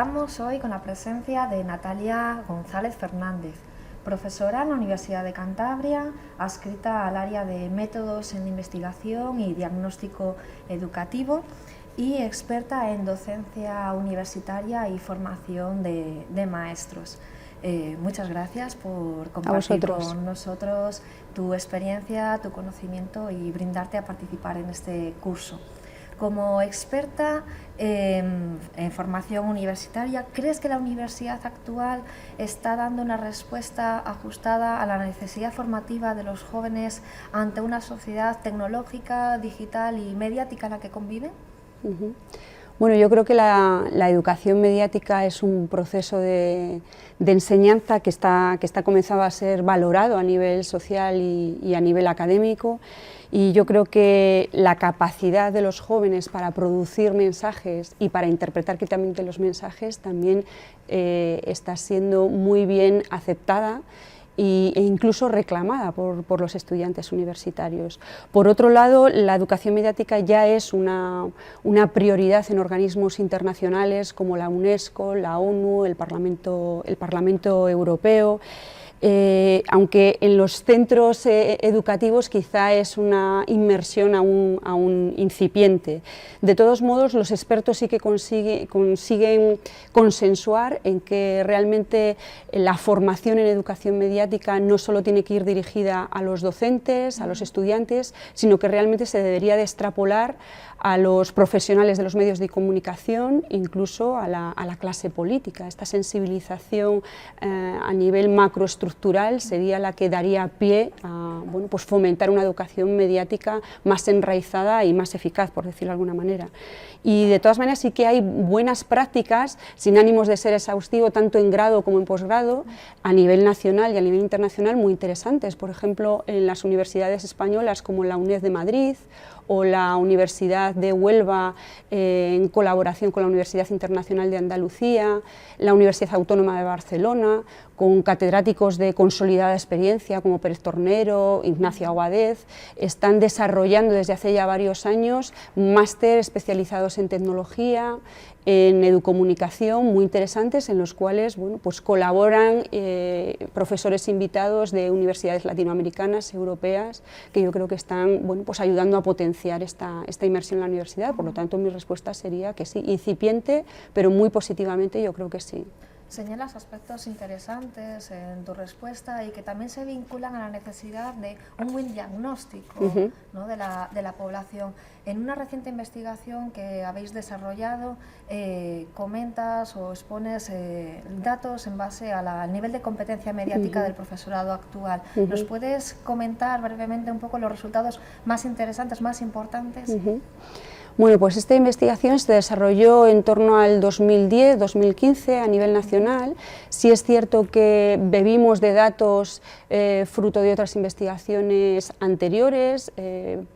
Contamos hoy con la presencia de Natalia González Fernández, profesora en la Universidad de Cantabria, adscrita al área de métodos en investigación y diagnóstico educativo y experta en docencia universitaria y formación de maestros. Muchas gracias por compartir con nosotros tu experiencia, tu conocimiento y brindarte a participar en este curso. Como experta en formación universitaria, ¿crees que la universidad actual está dando una respuesta ajustada a la necesidad formativa de los jóvenes ante una sociedad tecnológica, digital y mediática en la que conviven? Bueno, yo creo que la educación mediática es un proceso de enseñanza que está comenzando a ser valorado a nivel social y a nivel académico, y yo creo que la capacidad de los jóvenes para producir mensajes y para interpretar críticamente los mensajes también está siendo muy bien aceptada e incluso reclamada por los estudiantes universitarios. Por otro lado, la educación mediática ya es una prioridad en organismos internacionales como la UNESCO, la ONU, el Parlamento Europeo, aunque en los centros educativos quizá es una inmersión aún incipiente. De todos modos, los expertos sí que consiguen consensuar en que realmente la formación en educación mediática no solo tiene que ir dirigida a los docentes, a los estudiantes, sino que realmente se debería de extrapolar a los profesionales de los medios de comunicación, incluso a la clase política. Esta sensibilización a nivel macroestructural sería la que daría pie a pues fomentar una educación mediática más enraizada y más eficaz, por decirlo de alguna manera. Y de todas maneras sí que hay buenas prácticas, sin ánimos de ser exhaustivo, tanto en grado como en posgrado, a nivel nacional y a nivel internacional, muy interesantes. Por ejemplo, en las universidades españolas como la UNED de Madrid o la Universidad de Huelva, en colaboración con la Universidad Internacional de Andalucía, la Universidad Autónoma de Barcelona, con catedráticos de consolidada experiencia como Pérez Tornero, Ignacio Aguadez, están desarrollando desde hace ya varios años máster especializados en tecnología, en educomunicación, muy interesantes, en los cuales pues colaboran profesores invitados de universidades latinoamericanas, europeas, que yo creo que están pues ayudando a potenciar esta inmersión en la universidad. Por lo tanto, mi respuesta sería que sí, incipiente, pero muy positivamente yo creo que sí. Señalas aspectos interesantes en tu respuesta y que también se vinculan a la necesidad de un buen diagnóstico ¿no? de la población. En una reciente investigación que habéis desarrollado, comentas o expones datos en base al nivel de competencia mediática del profesorado actual. ¿Nos puedes comentar brevemente un poco los resultados más interesantes, más importantes? Bueno, pues esta investigación se desarrolló en torno al 2010-2015 a nivel nacional. Sí es cierto que bebimos de datos fruto de otras investigaciones anteriores,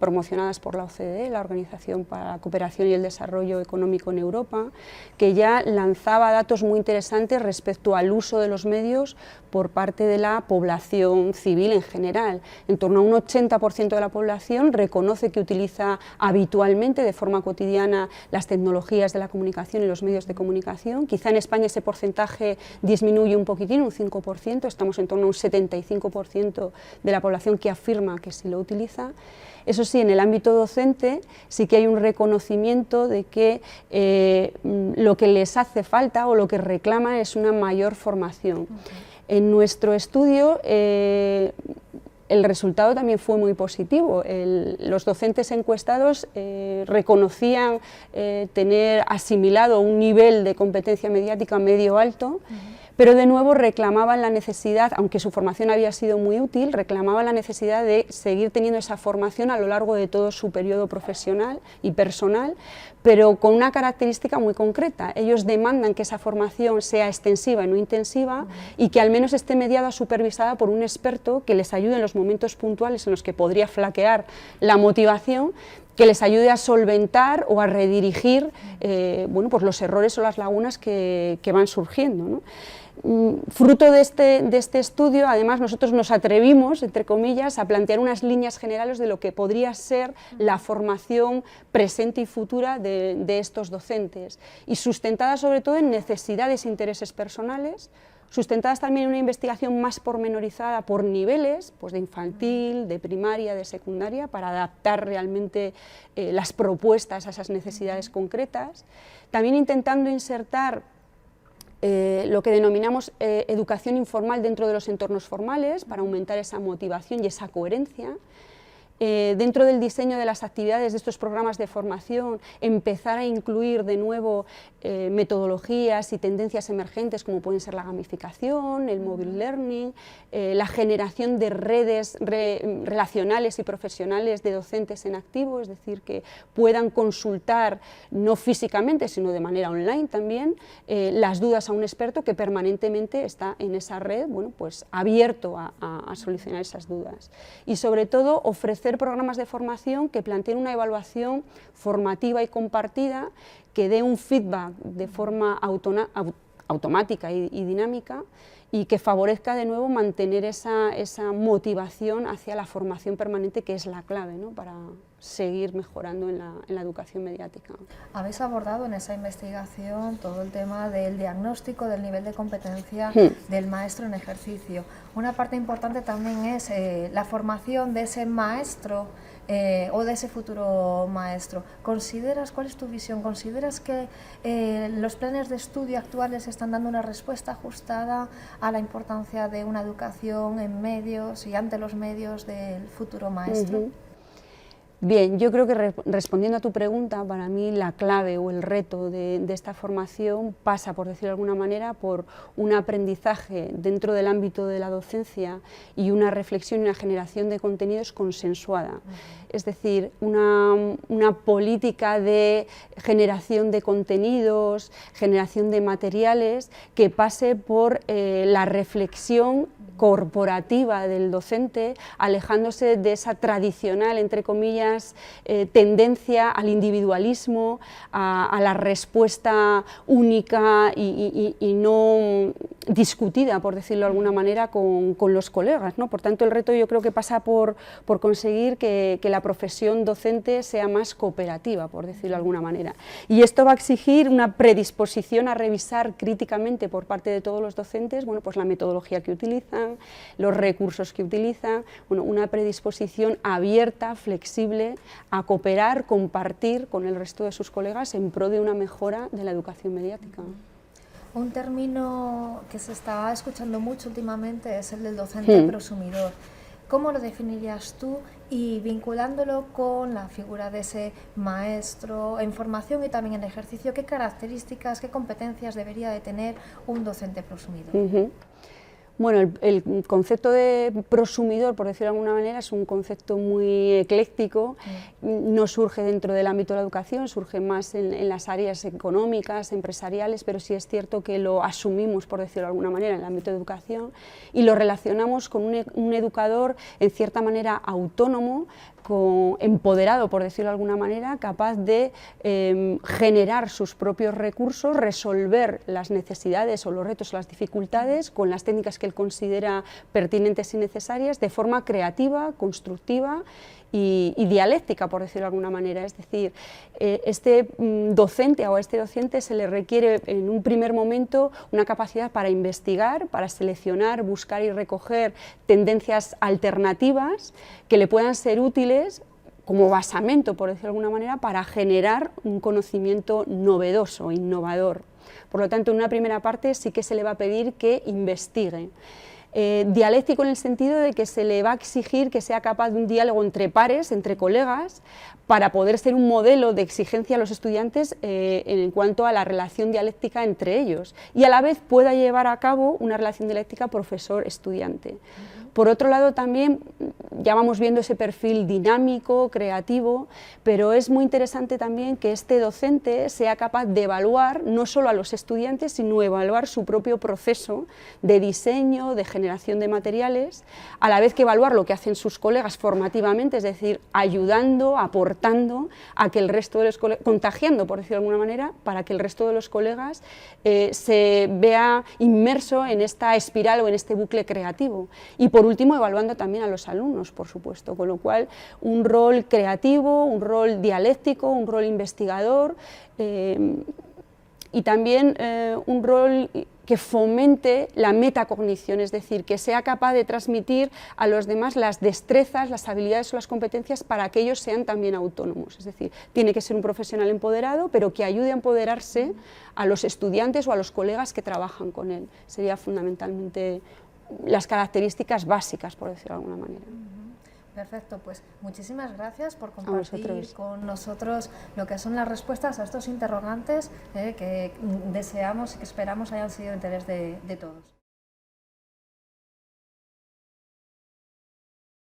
promocionadas por la OCDE, la Organización para la Cooperación y el Desarrollo Económico en Europa, que ya lanzaba datos muy interesantes respecto al uso de los medios por parte de la población civil en general. En torno a un 80% de la población reconoce que utiliza habitualmente, de forma cotidiana, las tecnologías de la comunicación y los medios de comunicación. Quizá en España ese porcentaje disminuye un poquitín, un 5%, estamos en torno a un 75% de la población que afirma que sí lo utiliza. Eso sí, en el ámbito docente sí que hay un reconocimiento de que lo que les hace falta o lo que reclaman es una mayor formación. En nuestro estudio el resultado también fue muy positivo. Los docentes encuestados reconocían tener asimilado un nivel de competencia mediática medio-alto, pero de nuevo reclamaban la necesidad, aunque su formación había sido muy útil, reclamaban la necesidad de seguir teniendo esa formación a lo largo de todo su periodo profesional y personal, pero con una característica muy concreta. Ellos demandan que esa formación sea extensiva y no intensiva y que al menos esté mediada, supervisada por un experto que les ayude en los momentos puntuales en los que podría flaquear la motivación, que les ayude a solventar o a redirigir pues los errores o las lagunas que van surgiendo, ¿no? Fruto de este estudio, además, nosotros nos atrevimos, entre comillas, a plantear unas líneas generales de lo que podría ser la formación presente y futura de estos docentes, y sustentada sobre todo en necesidades e intereses personales, sustentadas también en una investigación más pormenorizada por niveles, pues de infantil, de primaria, de secundaria, para adaptar realmente las propuestas a esas necesidades concretas, también intentando insertar lo que denominamos educación informal dentro de los entornos formales, para aumentar esa motivación y esa coherencia. Dentro del diseño de las actividades de estos programas de formación, empezar a incluir de nuevo metodologías y tendencias emergentes como pueden ser la gamificación, el mobile learning, la generación de redes relacionales y profesionales de docentes en activo, es decir, que puedan consultar no físicamente sino de manera online también las dudas a un experto que permanentemente está en esa red, bueno, pues abierto a solucionar esas dudas, y sobre todo ofrecer programas de formación que planteen una evaluación formativa y compartida, que dé un feedback de forma automática y dinámica, y que favorezca de nuevo mantener esa motivación hacia la formación permanente, que es la clave, ¿no?, para seguir mejorando en la educación mediática. Habéis abordado en esa investigación todo el tema del diagnóstico del nivel de competencia del maestro en ejercicio. Una parte importante también es la formación de ese maestro o de ese futuro maestro. ¿Cuál es tu visión? ¿Consideras que los planes de estudio actuales están dando una respuesta ajustada a la importancia de una educación en medios y ante los medios del futuro maestro? Bien, yo creo que respondiendo a tu pregunta, para mí la clave o el reto de esta formación pasa, por decirlo de alguna manera, por un aprendizaje dentro del ámbito de la docencia y una reflexión y una generación de contenidos consensuada. Es decir, una política de generación de contenidos, generación de materiales que pase por la reflexión corporativa del docente, alejándose de esa tradicional, entre comillas, tendencia al individualismo, a la respuesta única y no discutida, por decirlo de alguna manera, con los colegas, ¿no? Por tanto, el reto yo creo que pasa por conseguir que la profesión docente sea más cooperativa, por decirlo de alguna manera. Y esto va a exigir una predisposición a revisar críticamente por parte de todos los docentes, bueno, pues la metodología que utilizan, los recursos que utilizan, bueno, una predisposición abierta, flexible, a cooperar, compartir con el resto de sus colegas en pro de una mejora de la educación mediática. Un término que se está escuchando mucho últimamente es el del docente prosumidor. ¿Cómo lo definirías tú, y vinculándolo con la figura de ese maestro en formación y también en ejercicio, qué características, qué competencias debería de tener un docente prosumidor? Bueno, el concepto de prosumidor, por decirlo de alguna manera, es un concepto muy ecléctico, no surge dentro del ámbito de la educación, surge más en las áreas económicas, empresariales, pero sí es cierto que lo asumimos, por decirlo de alguna manera, en el ámbito de educación, y lo relacionamos con un educador en cierta manera autónomo, empoderado, por decirlo de alguna manera, capaz de generar sus propios recursos, resolver las necesidades o los retos o las dificultades con las técnicas que él considera pertinentes y necesarias, de forma creativa, constructiva y dialéctica, por decirlo de alguna manera. Es decir, este docente o a este docente se le requiere en un primer momento una capacidad para investigar, para seleccionar, buscar y recoger tendencias alternativas que le puedan ser útiles como basamento, por decirlo de alguna manera, para generar un conocimiento novedoso, innovador. Por lo tanto, en una primera parte sí que se le va a pedir que investigue. Dialéctico en el sentido de que se le va a exigir que sea capaz de un diálogo entre pares, entre colegas, para poder ser un modelo de exigencia a los estudiantes en cuanto a la relación dialéctica entre ellos, y a la vez pueda llevar a cabo una relación dialéctica profesor-estudiante. Por otro lado, también ya vamos viendo ese perfil dinámico, creativo, pero es muy interesante también que este docente sea capaz de evaluar no solo a los estudiantes, sino evaluar su propio proceso de diseño, de generación de materiales, a la vez que evaluar lo que hacen sus colegas formativamente, es decir, ayudando, aportando a que el resto de los colegas, contagiando, por decirlo de alguna manera, para que el resto de los colegas se vea inmerso en esta espiral o en este bucle creativo. Y por último, evaluando también a los alumnos, por supuesto, con lo cual un rol creativo, un rol dialéctico, un rol investigador y también un rol que fomente la metacognición, es decir, que sea capaz de transmitir a los demás las destrezas, las habilidades o las competencias para que ellos sean también autónomos. Es decir, tiene que ser un profesional empoderado, pero que ayude a empoderarse a los estudiantes o a los colegas que trabajan con él. Sería fundamentalmente las características básicas, por decirlo de alguna manera. Perfecto, pues muchísimas gracias por compartir con nosotros lo que son las respuestas a estos interrogantes que deseamos y que esperamos hayan sido de interés de todos.